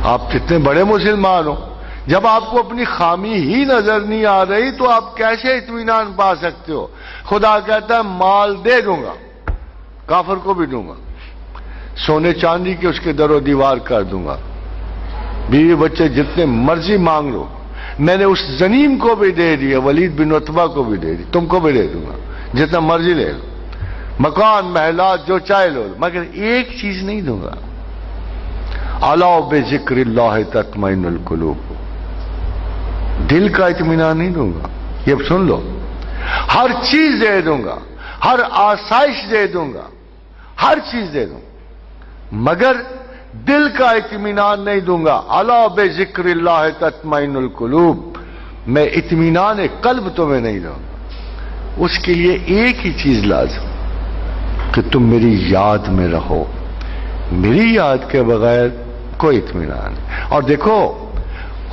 آپ کتنے بڑے مسلمان ہو، جب آپ کو اپنی خامی ہی نظر نہیں آ رہی تو آپ کیسے اطمینان پا سکتے ہو؟ خدا کہتا ہے مال دے دوں گا، کافر کو بھی دوں گا، سونے چاندی کے اس کے در و دیوار کر دوں گا، بیوی بچے جتنے مرضی مانگ لو، میں نے اس زنیم کو بھی دے دیا، ولید بن عتبہ کو بھی دے دی، تم کو بھی دے دوں گا، جتنا مرضی لے لو، مکان محلات جو چاہے لو، مگر ایک چیز نہیں دوں گا، الا بذکر اللہ تطمئن القلوب، دل کا اطمینان نہیں دوں گا۔ یہ اب سن لو، ہر چیز دے دوں گا، ہر آسائش دے دوں گا، ہر چیز دے دوں گا، مگر دل کا اطمینان نہیں دوں گا۔ الا بذکر اللہ تطمئن القلوب، میں اطمینان قلب تمہیں نہیں دوں گا۔ اس کے لیے ایک ہی چیز لازم کہ تم میری یاد میں رہو، میری یاد کے بغیر کوئی اطمینان نہیں۔ اور دیکھو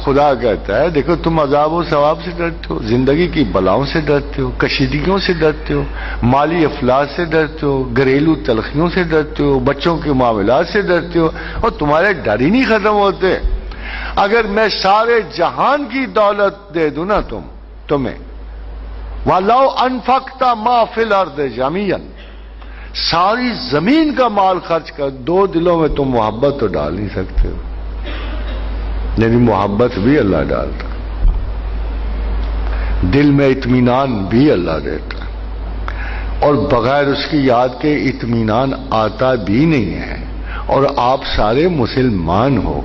خدا کہتا ہے، دیکھو تم عذاب و ثواب سے ڈرتے ہو، زندگی کی بلاؤں سے ڈرتے ہو، کشیدگیوں سے ڈرتے ہو، مالی افلاس سے ڈرتے ہو، گھریلو تلخیوں سے ڈرتے ہو، بچوں کے معاملات سے ڈرتے ہو، اور تمہارے ڈر ہی نہیں ختم ہوتے۔ اگر میں سارے جہان کی دولت دے دوں نا تمہیں، وَلَوْ أَنفَقْتَ مَا فِي الْأَرْضِ جَمِيعًا، ساری زمین کا مال خرچ کر، دو دلوں میں تم محبت تو ڈال نہیں سکتے ہو، یعنی محبت بھی اللہ ڈالتا، دل میں اطمینان بھی اللہ دیتا، اور بغیر اس کی یاد کے اطمینان آتا بھی نہیں ہے۔ اور آپ سارے مسلمان ہو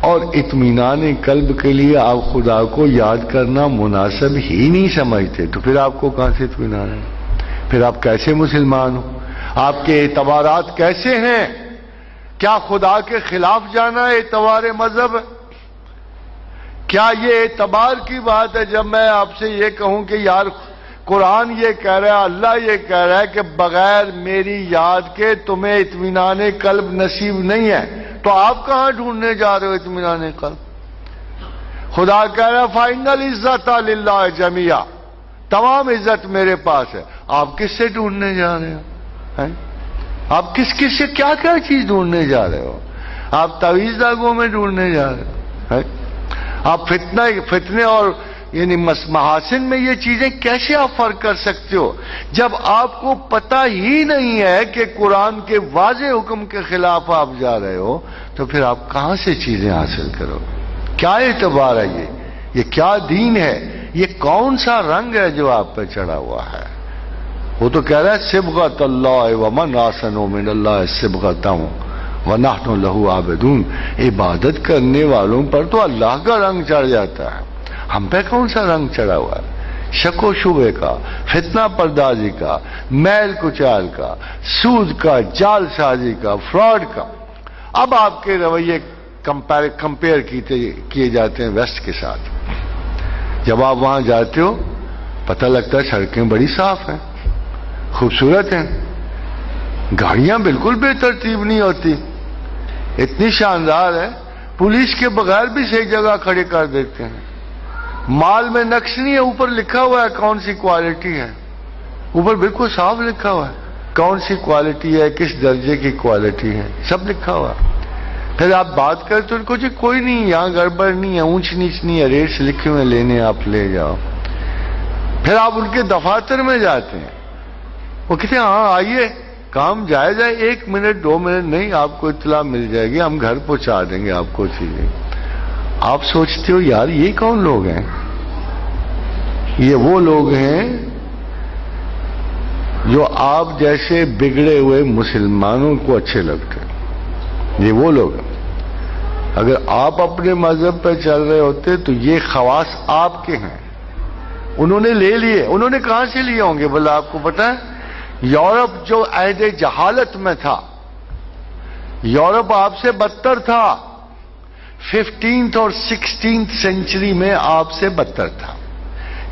اور اطمینان قلب کے لیے آپ خدا کو یاد کرنا مناسب ہی نہیں سمجھتے، تو پھر آپ کو کہاں سے اطمینان ہے؟ پھر آپ کیسے مسلمان ہو؟ آپ کے اعتبارات کیسے ہیں؟ کیا خدا کے خلاف جانا ہے اعتبار مذہب؟ کیا یہ اعتبار کی بات ہے جب میں آپ سے یہ کہوں کہ یار قرآن یہ کہہ رہا ہے، اللہ یہ کہہ رہا ہے کہ بغیر میری یاد کے تمہیں اطمینان قلب نصیب نہیں ہے، تو آپ کہاں ڈھونڈنے جا رہے ہو اطمینان قلب؟ خدا کہہ رہا ہے فَإِنَّ الْعِزَّةَ لِلَّهِ جَمِيعًا، تمام عزت میرے پاس ہے۔ آپ کس سے ڈھونڈنے جا رہے ہو؟ آپ کس سے کیا چیز ڈھونڈنے جا رہے ہو؟ آپ تعویذ داغوں میں ڈھونڈنے جا رہے ہو؟ آپ فتنے اور یعنی محاسن میں یہ چیزیں کیسے آپ فرق کر سکتے ہو جب آپ کو پتہ ہی نہیں ہے کہ قرآن کے واضح حکم کے خلاف آپ جا رہے ہو؟ تو پھر آپ کہاں سے چیزیں حاصل کرو؟ کیا اعتبار ہے یہ کیا دین ہے؟ یہ کون سا رنگ ہے جو آپ پہ چڑھا ہوا ہے؟ وہ تو کہہ رہا ہے صبغۃ اللہ ومن احسن من اللہ صبغۃ وَنَحْنُ لَهُ عَابِدُونَ، عبادت کرنے والوں پر تو اللہ کا رنگ چڑھ جاتا ہے، ہم پہ کون سا رنگ چڑھا ہوا ہے؟ شک و شبے کا، فتنہ پردازی کا، میل کچال کا، سود کا، جال سازی کا، فراڈ کا۔ اب آپ کے رویے کمپیئر کیے جاتے ہیں ویسٹ کے ساتھ۔ جب آپ وہاں جاتے ہو پتہ لگتا ہے سڑکیں بڑی صاف ہیں، خوبصورت ہیں، گاڑیاں بالکل بے ترتیب نہیں ہوتی، اتنی شاندار ہے، پولیس کے بغیر بھی صحیح جگہ کھڑے کر دیتے ہیں۔ مال میں نقش نہیں ہے، اوپر لکھا ہوا ہے کون سی کوالٹی ہے، اوپر بالکل صاف لکھا ہوا ہے کون سی کوالٹی ہے، کس درجے کی کوالٹی ہے، سب لکھا ہوا ہے۔ پھر آپ بات کرتے ان کو جی کوئی نہیں، یہاں گڑبڑ نہیں ہے، اونچ نیچ نہیں ہے، ریٹس لکھے ہوئے لینے آپ لے جاؤ۔ پھر آپ ان کے دفاتر میں جاتے ہیں، وہ کہتے ہیں ہاں آئیے کام جائز ہے، 1 منٹ 2 منٹ نہیں، آپ کو اطلاع مل جائے گی، ہم گھر پہنچا دیں گے آپ کو چیزیں۔ آپ سوچتے ہو یار یہ کون لوگ ہیں؟ یہ وہ لوگ ہیں جو آپ جیسے بگڑے ہوئے مسلمانوں کو اچھے لگتے ہیں، یہ وہ لوگ ہیں۔ اگر آپ اپنے مذہب پہ چل رہے ہوتے تو یہ خواص آپ کے ہیں، انہوں نے لے لیے، انہوں نے کہاں سے لیے ہوں گے بھلا آپ کو پتہ ہے؟ یورپ جو عہد جہالت میں تھا، یورپ آپ سے بدتر تھا، 15th اور 16th سینچری میں آپ سے بدتر تھا۔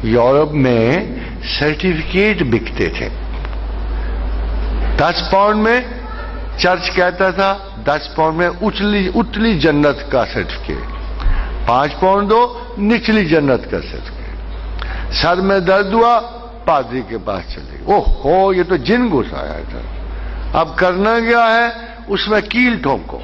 یورپ میں سرٹیفکیٹ بکتے تھے، 10 پاؤنڈ میں چرچ کہتا تھا 10 پاؤنڈ میں اتلی جنت کا سرٹیفکیٹ، 5 پاؤنڈ دو نچلی جنت کا سرٹیفکیٹ، سر میں درد ہوا پادری کے پاس چلے گئے، اوہ یہ تو جن گھس آیا تھا، اب کرنا کیا ہے؟ اس میں کیل ٹھونکو،